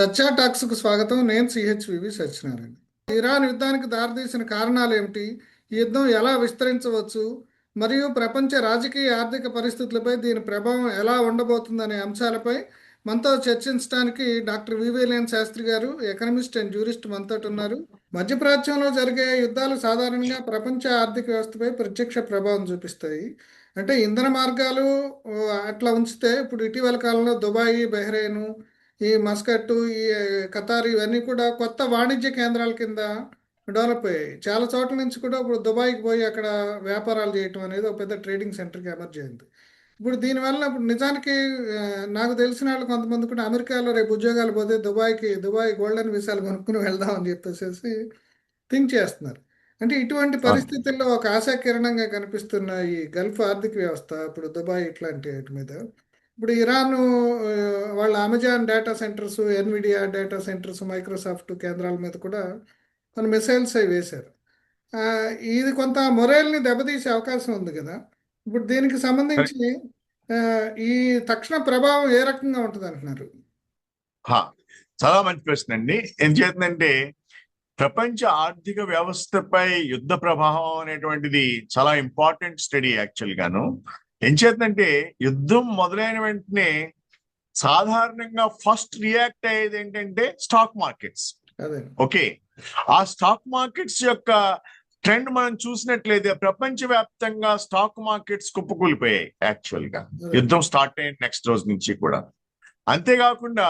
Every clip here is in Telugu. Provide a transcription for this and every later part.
సత్య టాక్స్కు స్వాగతం. నేను సిహెచ్వివి సత్యనారాయణ. ఇరాన్ యుద్ధానికి దారితీసిన కారణాలు ఏమిటి, ఈ యుద్ధం ఎలా విస్తరించవచ్చు, మరియు ప్రపంచ రాజకీయ ఆర్థిక పరిస్థితులపై దీని ప్రభావం ఎలా ఉండబోతుందనే అంశాలపై మనతో చర్చించడానికి డాక్టర్ వివేలేన్ శాస్త్రి గారు, ఎకనమిస్ట్ అండ్ జ్యూరిస్ట్ మనతో ఉన్నారు. మధ్యప్రాచ్యంలో జరిగే యుద్ధాలు సాధారణంగా ప్రపంచ ఆర్థిక వ్యవస్థపై ప్రత్యక్ష ప్రభావం చూపిస్తాయి. అంటే ఇంధన మార్గాలు అట్లా ఉంచితే ఇప్పుడు ఇటీవల కాలంలో దుబాయ్, బహ్రెయిన్, ఈ మస్కట్, ఈ ఖతార్ ఇవన్నీ కూడా కొత్త వాణిజ్య కేంద్రాల కింద డెవలప్ అయ్యాయి. చాలా చోట్ల నుంచి కూడా ఇప్పుడు దుబాయ్కి పోయి అక్కడ వ్యాపారాలు చేయటం అనేది ఒక పెద్ద ట్రేడింగ్ సెంటర్కి ఎమర్జ్ అయింది. ఇప్పుడు దీనివల్ల ఇప్పుడు నిజానికి నాకు తెలిసిన వాళ్ళు కొంతమంది కూడా అమెరికాలో రేపు ఉద్యోగాలు పోతే దుబాయ్ గోల్డెన్ వీసాలు కొనుక్కుని వెళ్దామని చెప్పేసి థింక్ చేస్తున్నారు. అంటే ఇటువంటి పరిస్థితుల్లో ఒక ఆశాకిరణంగా కనిపిస్తున్న ఈ గల్ఫ్ ఆర్థిక వ్యవస్థ, ఇప్పుడు దుబాయ్ ఇట్లాంటి వాటి మీద ఇప్పుడు ఇరాన్ వాళ్ళ Amazon data centres, Nvidia data centres, Microsoft కేంద్రాల మీద కూడా కొన్ని మిసైల్స్ అవి వేశారు. ఇది కొంత మొరైల్ని దెబ్బతీసే అవకాశం ఉంది కదా. ఇప్పుడు దీనికి సంబంధించి ఈ తక్షణ ప్రభావం ఏ రకంగా ఉంటుంది అంటున్నారు? చాలా మంచి ప్రశ్న అండి. ఏం చేస్తుందంటే ప్రపంచ ఆర్థిక వ్యవస్థపై యుద్ధ ప్రభావం అనేటువంటిది చాలా ఇంపార్టెంట్ స్టడీ యాక్చువల్ గాను. ఏం చేద్దంటే యుద్ధం మొదలైన వెంటనే సాధారణంగా ఫస్ట్ రియాక్ట్ అయ్యేది ఏంటంటే స్టాక్ మార్కెట్స్. ఓకే, ఆ స్టాక్ మార్కెట్స్ యొక్క ట్రెండ్ మనం చూసినట్లయితే ప్రపంచవ్యాప్తంగా స్టాక్ మార్కెట్స్ కుప్పకూలిపోయాయి యాక్చువల్ గా యుద్ధం స్టార్ట్ అయిన నెక్స్ట్ రోజు నుంచి కూడా. అంతేకాకుండా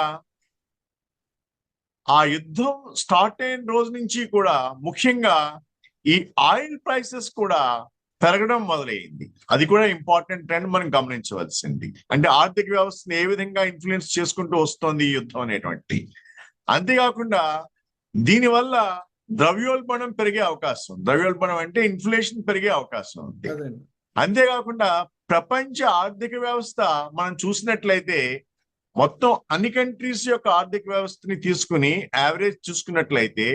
ఆ యుద్ధం స్టార్ట్ అయిన రోజు నుంచి కూడా ముఖ్యంగా ఈ ఆయిల్ ప్రైసెస్ కూడా పెరగడం మొదలైంది. అది కూడా ఇంపార్టెంట్ ట్రెండ్ మనం గమనించవలసింది. అంటే ఆర్థిక వ్యవస్థను ఏ విధంగా ఇన్ఫ్లుయెన్స్ చేసుకుంటూ వస్తోంది ఈ యుద్ధం అనేటువంటి. అంతేకాకుండా దీనివల్ల ద్రవ్యోల్బణం పెరిగే అవకాశం, ద్రవ్యోల్బణం అంటే ఇన్ఫ్లేషన్ పెరిగే అవకాశం ఉంది. అంతేకాకుండా ప్రపంచ ఆర్థిక వ్యవస్థ మనం చూసినట్లయితే మొత్తం అన్ని కంట్రీస్ యొక్క ఆర్థిక వ్యవస్థని తీసుకుని యావరేజ్ చూసుకున్నట్లయితే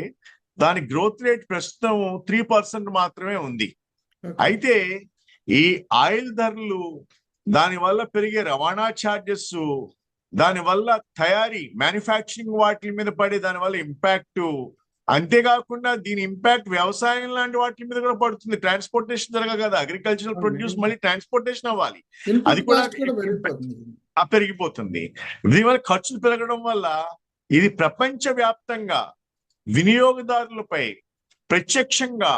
దాని గ్రోత్ రేట్ ప్రస్తుతం 3% మాత్రమే ఉంది. అయితే ఈ ఆయిల్ ధరలు, దానివల్ల పెరిగే రవాణా ఛార్జెస్, దానివల్ల తయారీ మ్యానుఫ్యాక్చరింగ్ వాటి మీద పడే దానివల్ల ఇంపాక్ట్, అంతేకాకుండా దీని ఇంపాక్ట్ వ్యవసాయం లాంటి వాటి మీద కూడా పడుతుంది. ట్రాన్స్పోర్టేషన్ జరగదు కదా, అగ్రికల్చరల్ ప్రొడ్యూస్ మళ్ళీ ట్రాన్స్పోర్టేషన్ అవ్వాలి, అది కూడా పెరిగిపోతుంది. దీనివల్ల ఖర్చులు పెరగడం వల్ల ఇది ప్రపంచ వ్యాప్తంగా వినియోగదారులపై ప్రత్యక్షంగా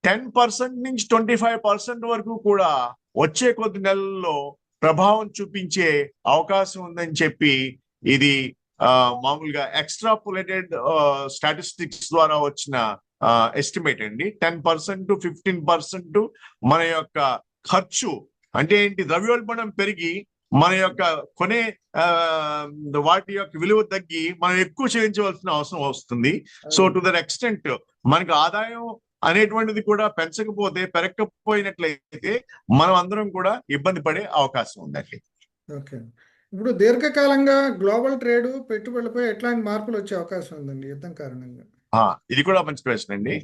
10% నుంచి 25% వరకు కూడా వచ్చే కొద్ది నెలల్లో ప్రభావం చూపించే అవకాశం ఉందని చెప్పి ఇది మామూలుగా ఎక్స్ట్రాపులేటెడ్ స్టాటిస్టిక్స్ ద్వారా వచ్చిన ఎస్టిమేట్ అండి. 10% to 15% మన యొక్క ఖర్చు అంటే ఏంటి, ద్రవ్యోల్బణం పెరిగి మన యొక్క కొనే వాటి యొక్క విలువ తగ్గి మనం ఎక్కువ చెల్లించవలసిన అవసరం వస్తుంది. సో టు దట్ ఎక్స్టెంట్ మనకు ఆదాయం అనేటువంటిది కూడా పెరగకపోయినట్లయితే మనం అందరం కూడా ఇబ్బంది పడే అవకాశం ఉందండి. ఓకే, ఇప్పుడు దీర్ఘకాలంగా గ్లోబల్ ట్రేడ్, పెట్టుబడులపై ఎట్లాంటి మార్పులు వచ్చే అవకాశం ఉందండి యుద్ధం కారణంగా? ఇది కూడా మంచి ప్రశ్న అండి.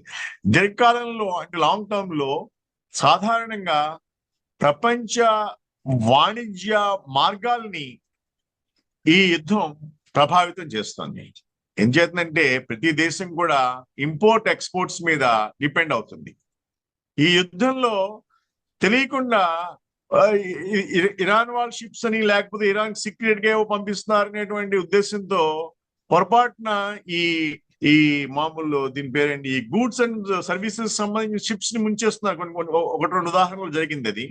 దీర్ఘకాలంలో అంటే లాంగ్ టర్మ్ లో సాధారణంగా ప్రపంచ వాణిజ్య మార్గాల్ని ఈ యుద్ధం ప్రభావితం చేస్తుంది. ఏం చేస్తుందంటే ప్రతి దేశం కూడా ఇంపోర్ట్ ఎక్స్పోర్ట్స్ మీద డిపెండ్ అవుతుంది. ఈ యుద్ధంలో తెలియకుండా ఇరాన్ వాళ్ళ షిప్స్ అని లేకపోతే ఇరాన్ సీక్రెట్ గా ఏవో పంపిస్తున్నారు అనేటువంటి ఉద్దేశంతో పొరపాటున ఈ మామూలు దీని పేరేంటి, ఈ గూడ్స్ అండ్ సర్వీసెస్ సంబంధించిన షిప్స్ ని ముంచేస్తున్నారు. కొన్ని 1-2 ఉదాహరణలు జరిగింది అది.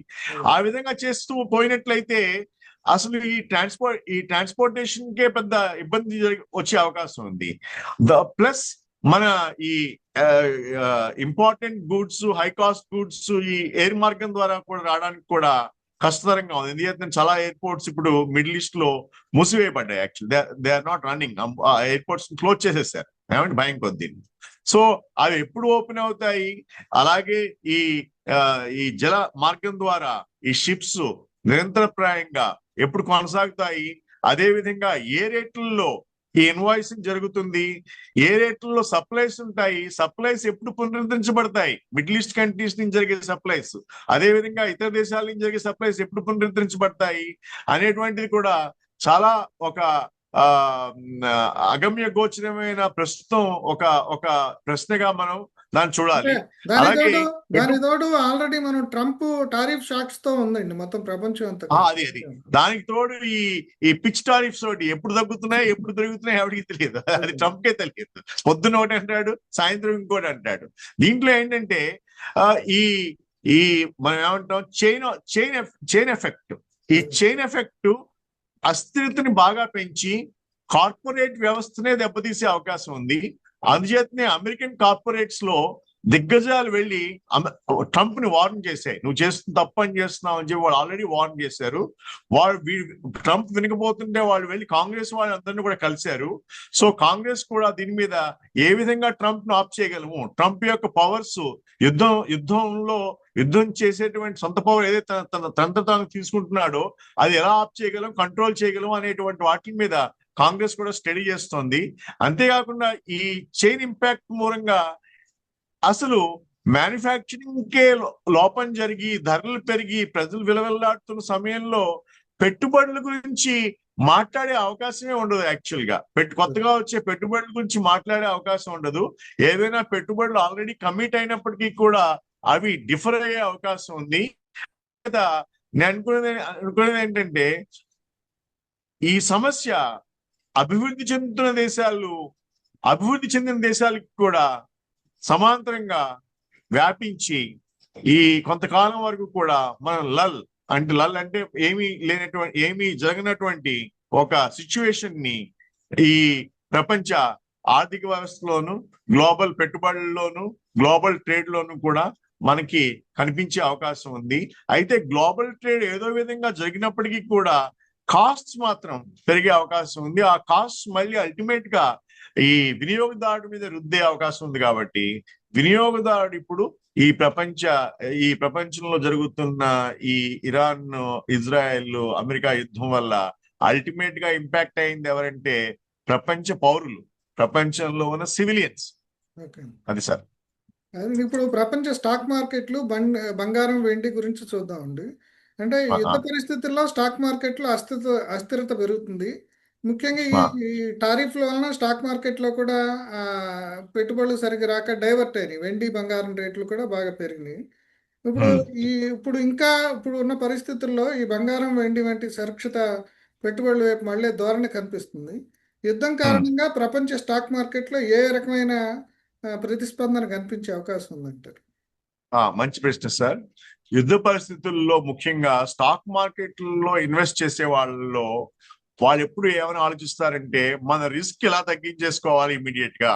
ఆ విధంగా చేస్తూ పోయినట్లయితే అసలు ఈ ట్రాన్స్పోర్టేషన్ కే పెద్ద ఇబ్బంది వచ్చే అవకాశం ఉంది. ప్లస్ మన ఈ important goods, high cost goods ఈ ఎయిర్ మార్గం ద్వారా కూడా రావడానికి కూడా కష్టతరంగా ఉంది. ఎందుకంటే చాలా ఎయిర్పోర్ట్స్ ఇప్పుడు మిడిల్ ఈస్ట్ లో మూసివేయబడ్డాయి. Actual they are not running. Airports close చేసేసారు ఏమంటే భయం కొద్ది. సో అవి ఎప్పుడు ఓపెన్ అవుతాయి, అలాగే ఈ జల మార్గం ద్వారా ఈ షిప్స్ నిరంతరప్రాయంగా ఎప్పుడు కొనసాగుతాయి, అదే విధంగా ఏ రేట్లలో ఈ ఇన్వాయిసింగ్ జరుగుతుంది, ఏ రేట్లలో సప్లైస్ ఉంటాయి, సప్లైస్ ఎప్పుడు పునరుద్ధరించబడతాయి, మిడిల్ ఈస్ట్ కంట్రీస్ నుంచి జరిగే సప్లైస్, అదే విధంగా ఇతర దేశాల నుంచి జరిగే సప్లైస్ ఎప్పుడు పునరుద్ధరించబడతాయి అనేటువంటిది కూడా చాలా ఒక ఆ అగమ్య గోచరమైన ప్రస్తుతం ఒక ఒక ప్రశ్నగా మనం దాన్ని అంటే చూడాలి. దాని అలాగే తోడు దాని తోడు ఆల్రెడీ మనం ట్రంప్ టారిఫ్ షాక్స్ తో ఉందండి మొత్తం ప్రపంచం అంతా కూడా. అది దానికి తోడు ఈ పిచ్ టారిఫ్స్ ఒకటి ఎప్పుడు తగ్గుతున్నాయి ఎప్పుడు పెరుగుతున్నాయి ఎవరికి తెలియదు. అది ట్రంప్కే తెలియదు. పొద్దున ఒకటి అంటాడు, సాయంత్రం ఇంకోటి అంటాడు. దీంట్లో ఏంటంటే ఆ, ఈ ఈ మనం ఏమంటాం చైన్ ఎఫెక్ట్. ఈ చైన్ ఎఫెక్ట్ అస్థిరతని బాగా పెంచి కార్పొరేట్ వ్యవస్థనే దెబ్బతీసే అవకాశం ఉంది. అందుచేతనే అమెరికన్ కార్పొరేట్స్ లో దిగ్గజాలు వెళ్ళి ట్రంప్ ని వార్న్ చేశాయి, నువ్వు చేస్తున్న తప్పు అని చేస్తున్నావు అని చెప్పి వాళ్ళు ఆల్రెడీ వార్న్ చేశారు. ట్రంప్ వినకపోతుంటే వాళ్ళు వెళ్ళి కాంగ్రెస్ వాళ్ళందరినీ కూడా కలిశారు. సో కాంగ్రెస్ కూడా దీని మీద ఏ విధంగా ట్రంప్ ను ఆఫ్ చేయగలము, ట్రంప్ యొక్క పవర్స్ యుద్ధం చేసేటువంటి సొంత పవర్ ఏదైతే తనంత తాను తీసుకుంటున్నాడో అది ఎలా ఆఫ్ చేయగలం, కంట్రోల్ చేయగలం అనేటువంటి వాటి మీద కాంగ్రెస్ కూడా స్టడీ చేస్తోంది. అంతేకాకుండా ఈ చైన్ ఇంపాక్ట్ మూలంగా అసలు మ్యానుఫ్యాక్చరింగ్ కే లోపం జరిగి ధరలు పెరిగి ప్రజలు విలవిల్లాడుతున్న సమయంలో పెట్టుబడుల గురించి మాట్లాడే అవకాశమే ఉండదు. యాక్చువల్ గా కొత్తగా వచ్చే పెట్టుబడుల గురించి మాట్లాడే అవకాశం ఉండదు. ఏదైనా పెట్టుబడులు ఆల్రెడీ కమిట్ అయినప్పటికీ కూడా అవి డిఫర్ అయ్యే అవకాశం ఉంది. నేను అనుకునేది ఏంటంటే ఈ సమస్య అభివృద్ధి చెందిన దేశాలకు కూడా సమాంతరంగా వ్యాపించి ఈ కొంతకాలం వరకు కూడా మనం లల్ అంటే ఏమీ జరగనటువంటి ఒక సిచ్యువేషన్ ని ఈ ప్రపంచ ఆర్థిక వ్యవస్థలోను, గ్లోబల్ పెట్టుబడుల్లోను, గ్లోబల్ ట్రేడ్ లోను కూడా మనకి కనిపించే అవకాశం ఉంది. అయితే గ్లోబల్ ట్రేడ్ ఏదో విధంగా జరిగినప్పటికీ కూడా కాస్ట్స్ మాత్రం పెరిగే అవకాశం ఉంది. ఆ కాస్ట్ మళ్ళీ అల్టిమేట్ గా ఈ వినియోగదారుడి మీద రుద్దే అవకాశం ఉంది. కాబట్టి వినియోగదారుడు ఇప్పుడు ఈ ప్రపంచంలో జరుగుతున్న ఈ ఇరాన్, ఇజ్రాయెల్, అమెరికా యుద్ధం వల్ల అల్టిమేట్ గా ఇంపాక్ట్ అయింది ఎవరంటే ప్రపంచ పౌరులు, ప్రపంచంలో ఉన్న సివిలియన్స్. అది సార్. ఇప్పుడు ప్రపంచ స్టాక్ మార్కెట్లు బంగారం, వెండి గురించి చూద్దామండి. అంటే యుద్ధ పరిస్థితుల్లో స్టాక్ మార్కెట్లో అస్థిరత పెరుగుతుంది. ముఖ్యంగా ఈ టారిఫ్ల వలన స్టాక్ మార్కెట్లో కూడా పెట్టుబడులు సరిగ్గా రాక డైవర్ట్ అయినాయి. వెండి, బంగారం రేట్లు కూడా బాగా పెరిగినాయి. ఇప్పుడు ఉన్న పరిస్థితుల్లో ఈ బంగారం, వెండి వంటి సురక్షిత పెట్టుబడుల వైపు మళ్ళీ ధోరణి కనిపిస్తుంది. యుద్ధం కారణంగా ప్రపంచ స్టాక్ మార్కెట్లో ఏ రకమైన ప్రతిస్పందన కనిపించే అవకాశం ఉందంటారు? మంచి ప్రశ్న సార్. యుద్ధ పరిస్థితుల్లో ముఖ్యంగా స్టాక్ మార్కెట్లో ఇన్వెస్ట్ చేసే వాళ్ళు ఎప్పుడు ఏమైనా ఆలోచిస్తారంటే మన రిస్క్ ఎలా తగ్గించేసుకోవాలి ఇమీడియట్ గా.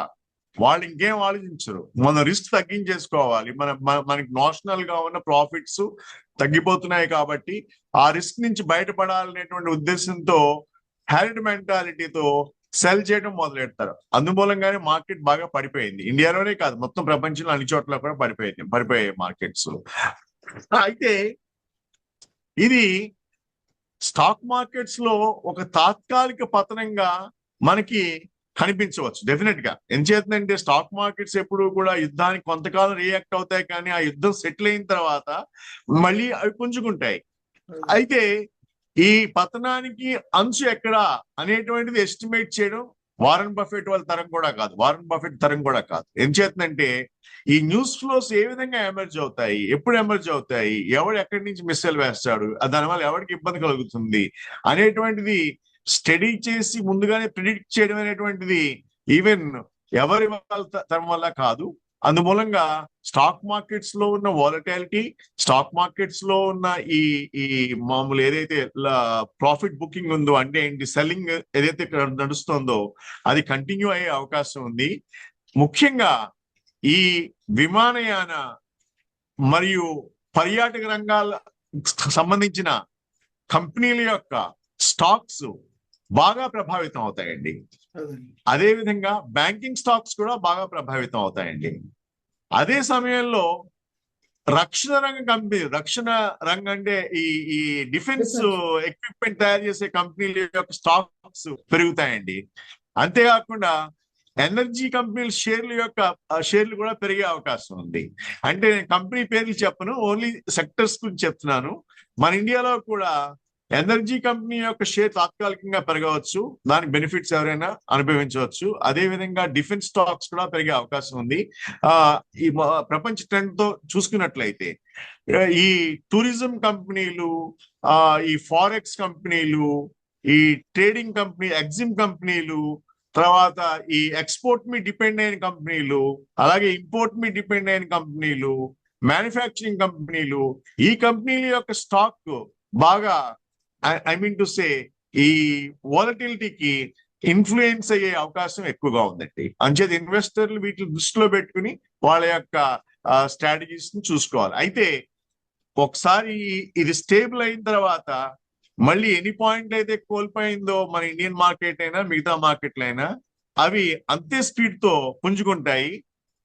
వాళ్ళు ఇంకేం ఆలోచించరు, మన రిస్క్ తగ్గించేసుకోవాలి, మనకి నోషనల్ గా ఉన్న ప్రాఫిట్స్ తగ్గిపోతున్నాయి కాబట్టి ఆ రిస్క్ నుంచి బయటపడాలనేటువంటి ఉద్దేశంతో హెల్డ్ మెంటాలిటీతో సెల్ చేయడం మొదలెడతారు. అందుమూలంగానే మార్కెట్ బాగా పడిపోయింది. ఇండియాలోనే కాదు, మొత్తం ప్రపంచంలో అన్ని చోట్ల కూడా పడిపోయాయి మార్కెట్స్. అయితే ఇది స్టాక్ మార్కెట్స్ లో ఒక తాత్కాలిక పతనంగా మనకి కనిపించవచ్చు డెఫినెట్ గా. ఎంచేతంటే స్టాక్ మార్కెట్స్ ఎప్పుడు కూడా యుద్ధానికి కొంతకాలం రియాక్ట్ అవుతాయి, కానీ ఆ యుద్ధం సెటిల్ అయిన తర్వాత మళ్ళీ అవి పుంజుకుంటాయి. అయితే ఈ పతనానికి అంచు ఎక్కడా అనేటువంటిది ఎస్టిమేట్ చేయడం వారన్ బఫెట్ వాళ్ళ తరం కూడా కాదు, వారన్ బఫెట్ తరం కూడా కాదు. ఎంచేతంటే ఈ న్యూస్ ఫ్లోస్ ఏ విధంగా ఎమర్జ్ అవుతాయి, ఎప్పుడు ఎమర్జ్ అవుతాయి, ఎవడు ఎక్కడి నుంచి మిస్సైల్ వేస్తాడు, దానివల్ల ఎవరికి ఇబ్బంది కలుగుతుంది అనేటువంటిది స్టడీ చేసి ముందుగానే ప్రిడిక్ట్ చేయడం అనేటువంటిది ఈవెన్ ఎవరి తరం వల్ల కాదు. అందుమూలంగా స్టాక్ మార్కెట్స్ లో ఉన్న వాలటాలిటీ, స్టాక్ మార్కెట్స్ లో ఉన్న ఈ మామూలు ఏదైతే ప్రాఫిట్ బుకింగ్ ఉందో, అంటే ఏంటి సెల్లింగ్ ఏదైతే నడుస్తుందో అది కంటిన్యూ అయ్యే అవకాశం ఉంది. ముఖ్యంగా ఈ విమానయాన మరియు పర్యాటక రంగాల సంబంధించిన కంపెనీల యొక్క స్టాక్స్ బాగా ప్రభావితం అవుతాయండి. అదే విధంగా బ్యాంకింగ్ స్టాక్స్ కూడా బాగా ప్రభావితం అవుతాయండి. అదే సమయంలో రక్షణ రంగం అంటే ఈ డిఫెన్స్ ఎక్విప్మెంట్ తయారు చేసే కంపెనీల యొక్క స్టాక్స్ పెరుగుతాయండి. అంతేకాకుండా ఎనర్జీ కంపెనీల షేర్లు కూడా పెరిగే అవకాశం ఉంది. అంటే నేను కంపెనీ పేర్లు చెప్పను, ఓన్లీ సెక్టర్స్ గురించి చెప్తున్నాను. మన ఇండియాలో కూడా ఎనర్జీ కంపెనీ యొక్క షేర్ తాత్కాలికంగా పెరగవచ్చు, దానికి బెనిఫిట్స్ ఎవరైనా అనుభవించవచ్చు. అదే విధంగా డిఫెన్స్ స్టాక్స్ కూడా పెరిగే అవకాశం ఉంది. ఈ ప్రపంచ ట్రెండ్ తో చూసుకున్నట్లయితే ఈ టూరిజం కంపెనీలు, ఈ ఫారెక్స్ కంపెనీలు, ఈ ట్రేడింగ్ కంపెనీ, ఎగ్జిమ్ కంపెనీలు, తర్వాత ఈ ఎక్స్పోర్ట్ మీద డిపెండ్ అయిన కంపెనీలు, అలాగే ఇంపోర్ట్ మీద డిపెండ్ అయిన కంపెనీలు, మ్యానుఫ్యాక్చరింగ్ కంపెనీలు, ఈ కంపెనీల యొక్క స్టాక్ బాగా ఐ మీన్ టు సే ఈ వాలటిలిటీకి ఇన్ఫ్లుయెన్స్ అయ్యే అవకాశం ఎక్కువగా ఉందండి. అంచేత ఇన్వెస్టర్లు వీటిని దృష్టిలో పెట్టుకుని వాళ్ళ యొక్క స్ట్రాటజీస్ ని చూసుకోవాలి. అయితే ఒకసారి ఇది స్టేబుల్ అయిన తర్వాత మళ్ళీ ఎన్ని పాయింట్లు అయితే కోల్పోయిందో మన ఇండియన్ మార్కెట్ అయినా మిగతా మార్కెట్లు అయినా అవి అంతే స్పీడ్ తో పుంజుకుంటాయి.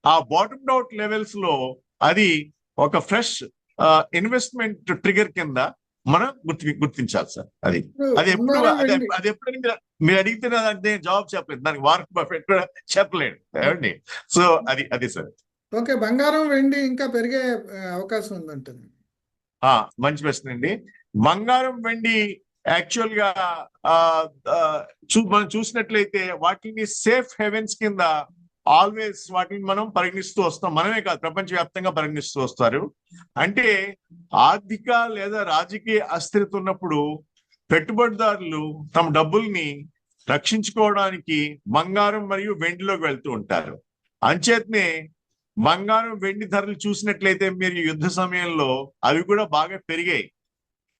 ఆ బాటమ్ అవుట్ లెవెల్స్ లో అది ఒక ఫ్రెష్ ఇన్వెస్ట్మెంట్ ట్రిగర్ కింద మనం గుర్తించాలి సార్. అది ఎప్పుడు అది ఎప్పుడైనా మీరు అడిగితే అంటే జవాబు చెప్పలేదు, దానికి వారన్ బఫెట్ కూడా చెప్పలేడు ఏమండి. సో అది సార్. ఓకే, బంగారం వెండి ఇంకా పెరిగే అవకాశం ఉందంటుంది. మంచి ప్రశ్న అండి. బంగారం వెండి యాక్చువల్ గా మనం చూసినట్లయితే వాటిని సేఫ్ హెవెన్స్ కింద ఆల్వేస్ వాటిని మనం పరిగణిస్తూ వస్తాం. మనమే కాదు, ప్రపంచవ్యాప్తంగా పరిగణిస్తూ వస్తారు. అంటే ఆర్థిక లేదా రాజకీయ అస్థిరత ఉన్నప్పుడు పెట్టుబడిదారులు తమ డబ్బుల్ని రక్షించుకోవడానికి బంగారం మరియు వెండిలోకి వెళ్తూ ఉంటారు. అంచేతనే బంగారం వెండి ధరలు చూసినట్లయితే మీరు యుద్ధ సమయంలో అవి కూడా బాగా పెరిగాయి.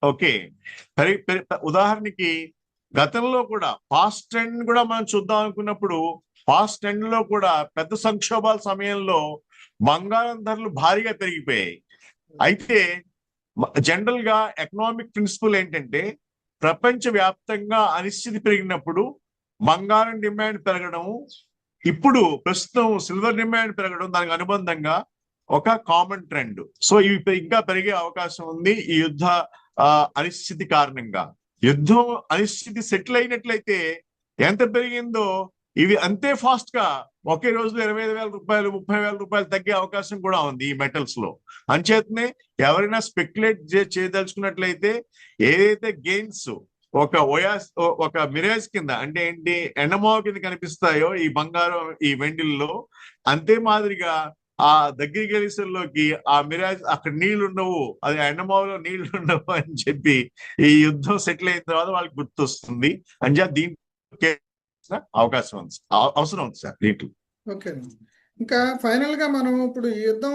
ఓకే, ఉదాహరణకి గతంలో కూడా పాస్ట్ ట్రెండ్ కూడా మనం చూద్దాం అనుకున్నప్పుడు పాస్ట్ ట్రెండ్ లో కూడా పెద్ద సంక్షోభాల సమయంలో బంగారం ధరలు భారీగా పెరిగిపోయాయి. అయితే జనరల్ గా ఎకనామిక్ ప్రిన్సిపల్ ఏంటంటే ప్రపంచ వ్యాప్తంగా అనిశ్చితి పెరిగినప్పుడు బంగారం డిమాండ్ పెరగడం, ఇప్పుడు ప్రస్తుతం సిల్వర్ డిమాండ్ పెరగడం దానికి అనుబంధంగా ఒక కామన్ ట్రెండ్. సో ఇవి ఇంకా పెరిగే అవకాశం ఉంది ఈ యుద్ధ అనిశ్చితి కారణంగా. యుద్ధం అనిశ్చితి సెటిల్ అయినట్లయితే ఎంత పెరిగిందో ఇవి అంతే ఫాస్ట్ గా ఒకే రోజులో 25,000 రూపాయలు 30,000 రూపాయలు తగ్గే అవకాశం కూడా ఉంది ఈ మెటల్స్ లో. అంచేతనే ఎవరైనా స్పెక్యులేట్ చేయదలుచుకున్నట్లయితే ఏదైతే గెయిన్స్ ఒక మిరాజ్ కింద అంటే ఏంటి ఎండమావ కింద కనిపిస్తాయో ఈ బంగారం ఈ వెండిల్లో, అంతే మాదిరిగా ఆ దగ్గర గెలిసల్లోకి ఆ మిరాజ్ అక్కడ నీళ్లు ఉండవు, అది ఎండమావలో నీళ్లు ఉండవు అని చెప్పి ఈ యుద్ధం సెటిల్ అయిన తర్వాత వాళ్ళకి గుర్తొస్తుంది. అని దీంట్లో అవకాశం ఉంది, అవసరం ఉంది సార్ దీంట్లో. ఓకే, ఇంకా ఫైనల్ గా మనం ఇప్పుడు ఈ యుద్ధం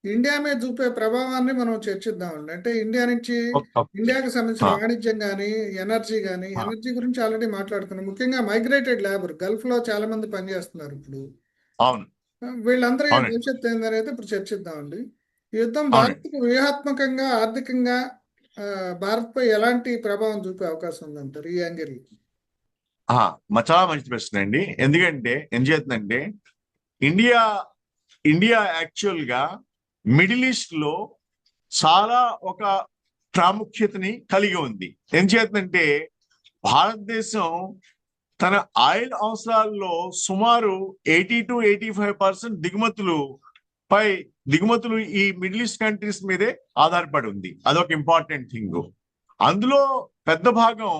ఇండియా మీద చూపే ప్రభావాన్ని మనం చర్చిద్దామండి. అంటే ఇండియా నుంచి ఇండియాకి సంబంధించిన వాణిజ్యం కానీ ఎనర్జీ కానీ, ఎనర్జీ గురించి ఆల్రెడీ మాట్లాడుకున్నాం. ముఖ్యంగా మైగ్రేటెడ్ లేబర్ గల్ఫ్ లో చాలా మంది పనిచేస్తున్నారు ఇప్పుడు. అవును, వీళ్ళందరూ భవిష్యత్తు ఏందనేది ఇప్పుడు చర్చిద్దామండి. ఈ యుద్ధం భారత్ కు వ్యూహాత్మకంగా ఆర్థికంగా భారత్ పై ఎలాంటి ప్రభావం చూపే అవకాశం ఉందంటారు ఈ యాంగిల్? చాలా మంచి ప్రశ్న అండి. ఎందుకంటే ఏం చేస్తుందంటే ఇండియా యాక్చువల్ గా మిడిల్ ఈస్ట్ లో చాలా ఒక ప్రాముఖ్యతని కలిగి ఉంది. ఏం చేస్తుందంటే భారతదేశం తన ఆయిల్ అవసరాల్లో సుమారు 80 to 85% దిగుమతులు ఈ మిడిల్ ఈస్ట్ కంట్రీస్ మీదే ఆధారపడి ఉంది. అదొక ఇంపార్టెంట్ థింగ్. అందులో పెద్ద భాగం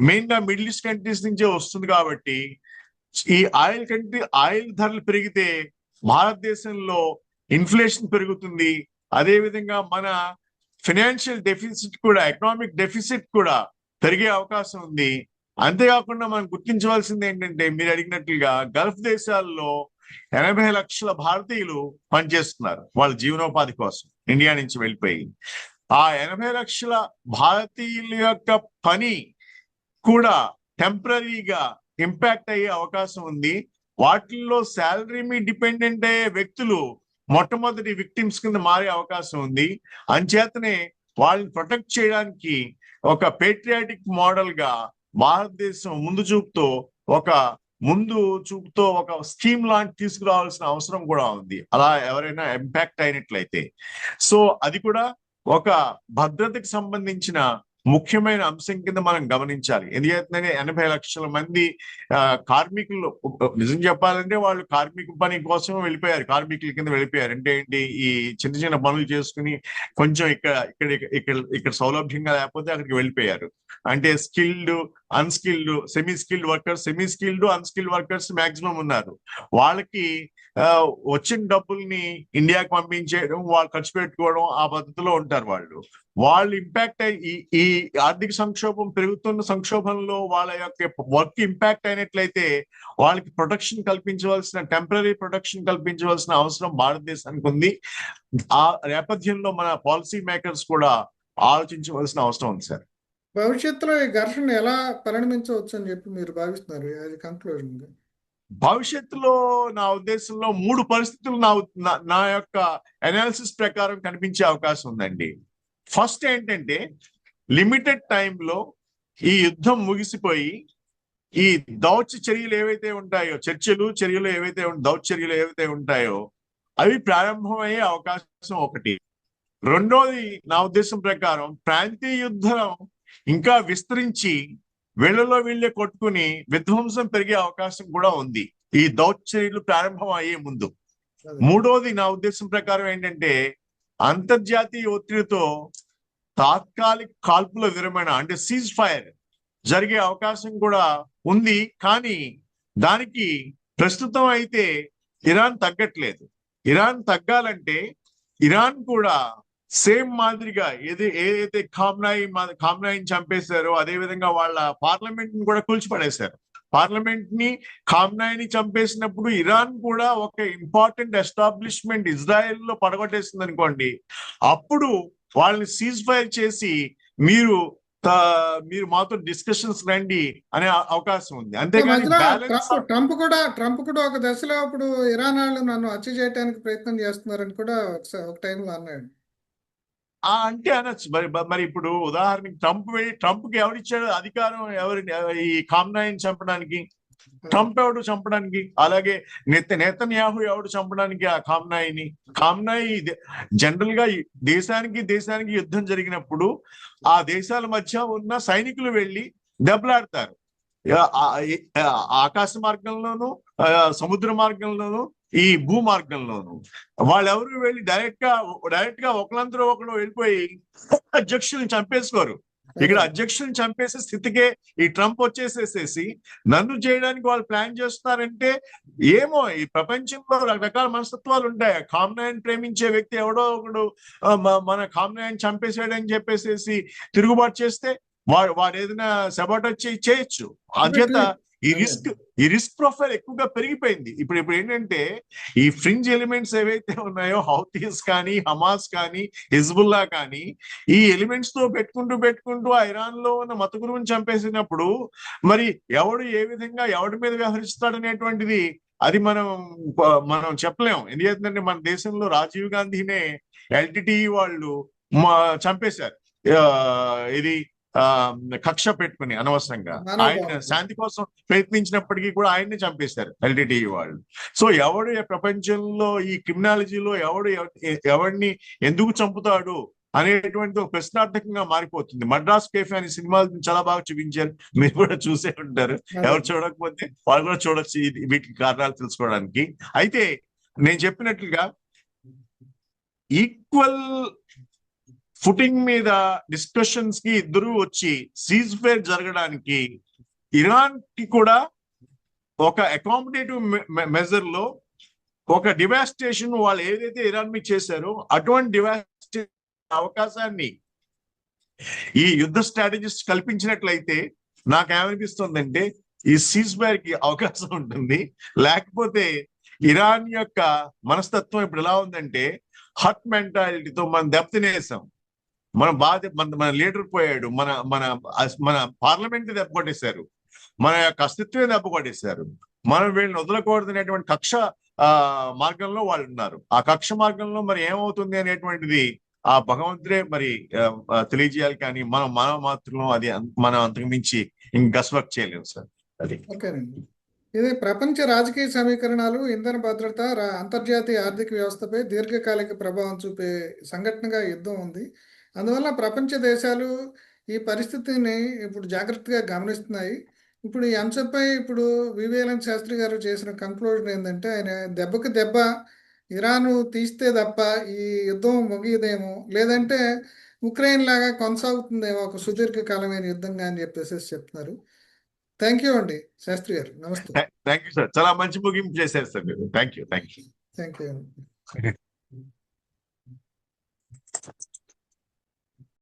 మెయిన్ గా మిడిల్ ఈస్ట్ కంట్రీస్ నుంచే వస్తుంది. కాబట్టి ఈ ఆయిల్ ధరలు పెరిగితే భారతదేశంలో ఇన్ఫ్లేషన్ పెరుగుతుంది. అదే విధంగా మన ఫైనాన్షియల్ డెఫిసిట్ కూడా, ఎకనామిక్ డెఫిసిట్ కూడా పెరిగే అవకాశం ఉంది. అంతేకాకుండా మనం గుర్తించవలసింది ఏంటంటే మీరు అడిగినట్లుగా గల్ఫ్ దేశాల్లో 80 లక్షల భారతీయులు పనిచేస్తున్నారు వాళ్ళ జీవనోపాధి కోసం ఇండియా నుంచి వెళ్ళిపోయి. ఆ 80 లక్షల భారతీయుల యొక్క పని కూడా టెంపరీగా ఇంపాక్ట్ అయ్యే అవకాశం ఉంది. వాటిల్లో శాలరీ మీద డిపెండెంట్ అయ్యే వ్యక్తులు మొట్టమొదటి విక్టిమ్స్ కింద మారే అవకాశం ఉంది. అంచేతనే వాళ్ళని ప్రొటెక్ట్ చేయడానికి ఒక పేట్రియాటిక్ మోడల్ గా భారతదేశం ముందు చూపుతో ఒక స్కీమ్ లాంటి తీసుకురావాల్సిన అవసరం కూడా ఉంది, అలా ఎవరైనా ఇంపాక్ట్ అయినట్లయితే. సో అది కూడా ఒక భద్రతకు సంబంధించిన ముఖ్యమైన అంశం కింద మనం గమనించాలి. ఎందుకంటే 80 లక్షల మంది కార్మికులు, నిజం చెప్పాలంటే వాళ్ళు కార్మిక పని కోసం వెళ్ళిపోయారు, కార్మికుల కింద వెళ్ళిపోయారు. అంటే ఏంటి, ఈ చిన్న చిన్న పనులు చేసుకుని కొంచెం ఇక్కడ సౌలభ్యంగా లేకపోతే అక్కడికి వెళ్ళిపోయారు. అంటే skilled, unskilled, semi skilled unskilled workers maximum ఉన్నారు. వాళ్ళకి వచ్చిన డబ్బుల్ని ఇండియాకి పంపించేయడం, వాళ్ళు ఖర్చు పెట్టుకోవడం, ఆ పద్ధతిలో ఉంటారు వాళ్ళు ఇంపాక్ట్ ఈ ఆర్థిక సంక్షోభం, పెరుగుతున్న సంక్షోభంలో వాళ్ళ యొక్క వర్క్ ఇంపాక్ట్ అయినట్లయితే వాళ్ళకి టెంపరీ ప్రొటెక్షన్ కల్పించవలసిన అవసరం భారతదేశానికి ఉంది. ఆ నేపథ్యంలో మన పాలసీ మేకర్స్ కూడా ఆలోచించవలసిన అవసరం ఉంది సార్. భవిష్యత్తులో ఈ ఘర్షణ ఎలా పరిణమించవచ్చు అని చెప్పి మీరు భావిస్తున్నారు? అది కంక్లూజన్. భవిష్యత్తులో నా ఉద్దేశంలో 3 పరిస్థితులు నా యొక్క అనాలిసిస్ ప్రకారం కనిపించే అవకాశం ఉందండి. ఫస్ట్ ఏంటంటే, లిమిటెడ్ టైంలో ఈ యుద్ధం ముగిసిపోయి ఈ చర్యలు ఏవైతే ఉంటాయో, చర్యలు ఏవైతే ఉంటాయో అవి ప్రారంభమయ్యే అవకాశం ఒకటి. రెండోది, నా ఉద్దేశం ప్రకారం ప్రాంతీయ యుద్ధం ఇంకా విస్తరించి వీళ్ళే కొట్టుకుని విధ్వంసం పెరిగే అవకాశం కూడా ఉంది ఈ చర్యలు ప్రారంభం అయ్యే ముందు. మూడోది, నా ఉద్దేశం ప్రకారం ఏంటంటే, అంతర్జాతీయ ఒత్తిడితో తాత్కాలిక కాల్పుల విరమణ అంటే సీజ్ ఫైర్ జరిగే అవకాశం కూడా ఉంది. కానీ దానికి ప్రస్తుతం అయితే ఇరాన్ తగ్గట్లేదు. ఇరాన్ తగ్గాలంటే ఇరాన్ కూడా సేమ్ మాదిరిగా ఏదైతే ఖామ్నాయిని చంపేశారో అదే విధంగా వాళ్ళ పార్లమెంట్ ని కూడా కూల్చిపడేశారు. పార్లమెంట్ ని, ఖామ్నాయిని చంపేసినప్పుడు ఇరాన్ కూడా ఒక ఇంపార్టెంట్ ఎస్టాబ్లిష్మెంట్ ఇజ్రాయెల్ లో పడగొట్టేసింది అనుకోండి, అప్పుడు వాళ్ళని సీజ్ ఫైర్ చేసి మీరు మాతో డిస్కషన్స్ రండి అనే అవకాశం ఉంది. అంతేగాని ట్రంప్ కూడా ఒక దశలో అప్పుడు ఇరాన్ వాళ్ళు నన్ను హత్య చేయడానికి ప్రయత్నం చేస్తున్నారని కూడా ఒక టైంలో అన్నాడు. అంటే అనొచ్చు. మరి ఇప్పుడు ఉదాహరణకి ట్రంప్కి ఎవరిచ్చాడు అధికారం? ఈ ఖామ్నాయిని చంపడానికి? ట్రంప్ ఎవడు చంపడానికి? అలాగే నెతన్యాహు ఎవడు చంపడానికి ఆ ఖామ్నాయి జనరల్ గా దేశానికి యుద్ధం జరిగినప్పుడు ఆ దేశాల మధ్య ఉన్న సైనికులు వెళ్ళి దెబ్బలాడతారు. ఆకాశ మార్గంలోను, సముద్ర మార్గంలోను, ఈ భూ మార్గంలోను. వాళ్ళెవరు వెళ్ళి డైరెక్ట్ గా ఒకరు వెళ్ళిపోయి అధ్యక్షుల్ని చంపేసుకోరు. ఇక్కడ అధ్యక్షుల్ని చంపేసే స్థితికే ఈ ట్రంప్ వచ్చేసేసేసి నన్ను చేయడానికి వాళ్ళు ప్లాన్ చేస్తున్నారంటే, ఏమో ఈ ప్రపంచంలో రకరకాల మనస్తత్వాలు ఉంటాయి. ఖామ్నాయిని ప్రేమించే వ్యక్తి ఎవడో ఒకడు మన ఖామ్నాయిని చంపేసాడని చెప్పేసేసి తిరుగుబాటు చేస్తే వాడు ఏదైనా సబాటోజ్ చేయొచ్చు. అంచేత ఈ రిస్క్ ప్రొఫైల్ ఎక్కువగా పెరిగిపోయింది. ఇప్పుడు ఏంటంటే, ఈ ఫ్రింజ్ ఎలిమెంట్స్ ఏవైతే ఉన్నాయో, హౌతీస్ కానీ, హమాస్ కానీ, హిజ్బుల్లా కానీ, ఈ ఎలిమెంట్స్ తో పెట్టుకుంటూ ఆ ఇరాన్ లో ఉన్న మత గురువుని చంపేసినప్పుడు మరి ఎవడు ఏ విధంగా ఎవడి మీద వ్యవహరిస్తాడు అనేటువంటిది అది మనం చెప్పలేం. ఎందుకంటే మన దేశంలో రాజీవ్ గాంధీనే ఎల్టిటిఈ వాళ్ళు చంపేశారు. ఇది కక్ష పెట్టుకుని అనవసరంగా ఆయన శాంతి కోసం ప్రయత్నించినప్పటికీ కూడా ఆయన్ని చంపేశారు ఎల్టిటిఈ వాళ్ళు. సో ఎవడు ప్రపంచంలో ఈ క్రిమినాలజీలో ఎవడిని ఎందుకు చంపుతాడు అనేటువంటి ఒక ప్రశ్నార్థకంగా మారిపోతుంది. మద్రాస్ కేఫే అనే సినిమాలు చాలా బాగా చూపించారు, మీరు కూడా చూసే ఉంటారు. ఎవరు చూడకపోతే వాళ్ళు కూడా చూడొచ్చు వీటికి కారణాలు తెలుసుకోవడానికి. అయితే నేను చెప్పినట్లుగా ఈక్వల్ ఫుటింగ్ మీద డిస్కషన్స్ కి ఇద్దరు వచ్చి సీజ్ ఫైర్ జరగడానికి ఇరాన్ కి కూడా ఒక అకామిడేటివ్ మెజర్ లో ఒక డివాస్టేషన్ వాళ్ళు ఏదైతే ఇరాన్ మీద చేశారో అటువంటి డివాస్టేషన్ అవకాశాన్ని ఈ యుద్ధ స్ట్రాటజిస్ట్ కల్పించినట్లయితే నాకేమనిపిస్తుందంటే ఈ సీజ్ ఫైర్ కి అవకాశం ఉంటుంది. లేకపోతే ఇరాన్ యొక్క మనస్తత్వం ఇప్పుడు ఎలా ఉందంటే, హట్ మెంటాలిటీతో మనం దెబ్బతినేసాం, మన లీడర్ పోయాడు, మన పార్లమెంట్ దెబ్బకొట్టేశారు, మన యొక్క అస్తిత్వమే దెబ్బకొట్టేశారు, మనం వీళ్ళని వదలకూడదనేటువంటి కక్ష మార్గంలో వాళ్ళు ఉన్నారు. ఆ కక్ష మార్గంలో మరి ఏమవుతుంది అనేటువంటిది ఆ భగవంతుడే మరి తెలియజేయాలి. కానీ మనం మాత్రం అది మనం అంతకు మించి గస్వర్క్ చేయలేము సార్. అది ఓకేనండి. ఇది ప్రపంచ రాజకీయ సమీకరణాలు, ఇంధన భద్రత, అంతర్జాతీయ ఆర్థిక వ్యవస్థపై దీర్ఘకాలిక ప్రభావం చూపే సంఘటనగా యుద్ధం ఉంది. అందువల్ల ప్రపంచ దేశాలు ఈ పరిస్థితిని ఇప్పుడు జాగ్రత్తగా గమనిస్తున్నాయి. ఇప్పుడు ఈ అంశంపై ఇప్పుడు వివేలన్ శాస్త్రి గారు చేసిన కంక్లూజన్ ఏంటంటే, ఆయన దెబ్బకి దెబ్బ ఇరాను తీస్తే తప్ప ఈ యుద్ధం ముగియదేమో, లేదంటే ఉక్రెయిన్ లాగా కొనసాగుతుందేమో ఒక సుదీర్ఘకాలమైన యుద్ధంగా అని చెప్పేసి చెప్తున్నారు. థ్యాంక్ యూ అండి శాస్త్రి గారు, నమస్తే. థ్యాంక్ యూ సార్, చాలా మంచి ముగింపు చేశారు సార్ మీరు. Thank you. Thank you.